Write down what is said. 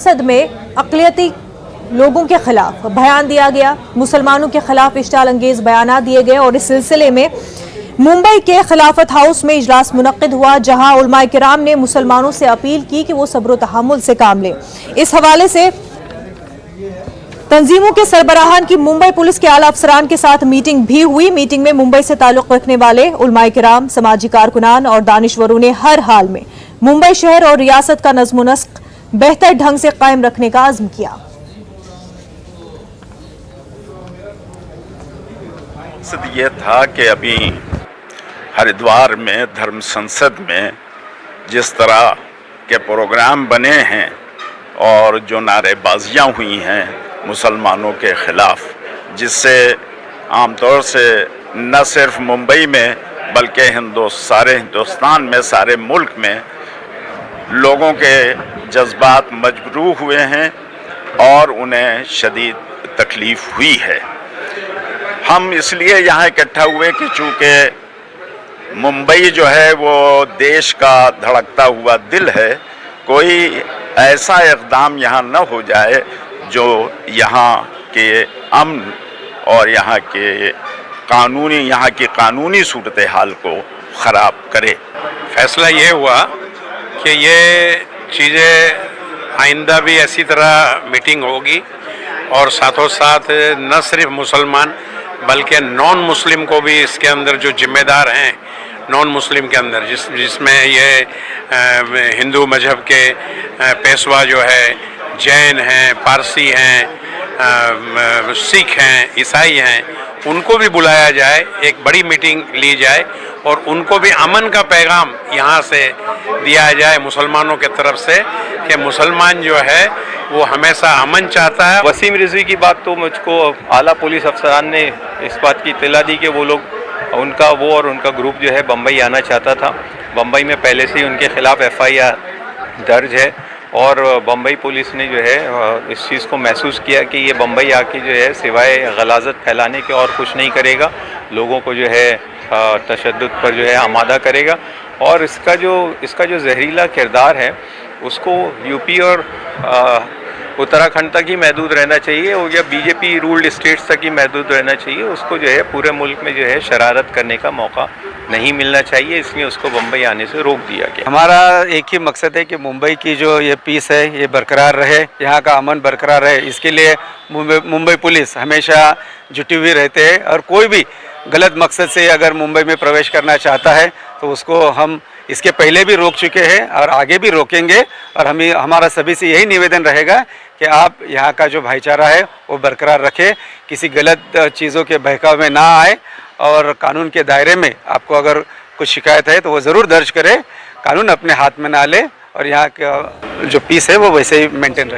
संसद में अक़लियती लोगों के खिलाफ बयान दिया गया, मुसलमानों के खिलाफ इश्तियाल अंगेज बयान दिए गए और इस सिलसिले में मुंबई के खिलाफत हाउस में इजलास मुनक्किद हुआ, जहां उलमाए किराम ने मुसलमानों से अपील की कि वो सब्र तहम्मुल से काम लें। इस हवाले से तंजीमों के सरबराहान की मुंबई पुलिस के आला अफसरान के साथ मीटिंग भी हुई। मीटिंग में मुंबई से ताल्लुक रखने वाले उलमाए किराम, समाजी कारकुनान और दानिशवरों ने हर हाल में मुंबई शहर और रियासत का नज़्म नस्क बेहतर ढंग से कायम रखने का अज़्म किया। मकसद ये था कि अभी हरिद्वार में धर्म संसद में जिस तरह के प्रोग्राम बने हैं और जो नारेबाजियाँ हुई हैं मुसलमानों के ख़िलाफ़, जिससे आमतौर से न सिर्फ मुंबई में बल्कि सारे हिंदुस्तान में, सारे मुल्क में लोगों के जज्बात मजबूर हुए हैं और उन्हें शदीद तकलीफ़ हुई है। हम इसलिए यहाँ इकट्ठा हुए कि चूँकि मुंबई जो है वो देश का धड़कता हुआ दिल है, कोई ऐसा इक़दाम यहाँ न हो जाए जो यहाँ के अमन और यहाँ की कानूनी सूरत हाल को ख़राब करे। फैसला ये हुआ कि ये चीज़ें आइंदा भी ऐसी तरह मीटिंग होगी और साथों साथ न सिर्फ मुसलमान बल्कि नॉन मुस्लिम को भी इसके अंदर जो जिम्मेदार हैं नॉन मुस्लिम के अंदर जिसमें ये हिंदू मजहब के पेशवा जो है, जैन हैं, पारसी हैं, सिख हैं, ईसाई हैं, उनको भी बुलाया जाए, एक बड़ी मीटिंग ली जाए और उनको भी अमन का पैगाम यहाँ से दिया जाए मुसलमानों के तरफ से कि मुसलमान जो है वो हमेशा अमन चाहता है। वसीम रिजवी की बात तो मुझको आला पुलिस अफसरान ने इस बात की इत्तला दी कि वो उनका ग्रुप जो है बम्बई आना चाहता था। बम्बई में पहले से ही उनके खिलाफ FIR दर्ज है और बम्बई पुलिस ने जो है इस चीज़ को महसूस किया कि ये बम्बई आके जो है सिवाय गलाजत फैलाने के और कुछ नहीं करेगा, लोगों को जो है तशद्दुद पर जो है आमादा करेगा और इसका जो जहरीला किरदार है उसको यूपी और उत्तराखंड तक ही महदूद रहना चाहिए और या BJP रूल्ड स्टेट्स तक ही महदूद रहना चाहिए। उसको जो है पूरे मुल्क में जो है शरारत करने का मौका नहीं मिलना चाहिए, इसलिए उसको बम्बई आने से रोक दिया गया। हमारा एक ही मकसद है कि मुंबई की जो ये पीस है ये बरकरार रहे, यहाँ का अमन बरकरार रहे। इसके लिए मुंबई पुलिस हमेशा जुटी हुई रहते हैं और कोई भी गलत मकसद से अगर मुंबई में प्रवेश करना चाहता है तो उसको हम इसके पहले भी रोक चुके हैं और आगे भी रोकेंगे और हमारा सभी से यही निवेदन रहेगा कि आप यहाँ का जो भाईचारा है वो बरकरार रखें, किसी गलत चीज़ों के बहकाव में ना आए और कानून के दायरे में आपको अगर कुछ शिकायत है तो वो ज़रूर दर्ज करें, कानून अपने हाथ में ना ले और यहाँ का जो पीस है वो वैसे ही मेंटेन रहे।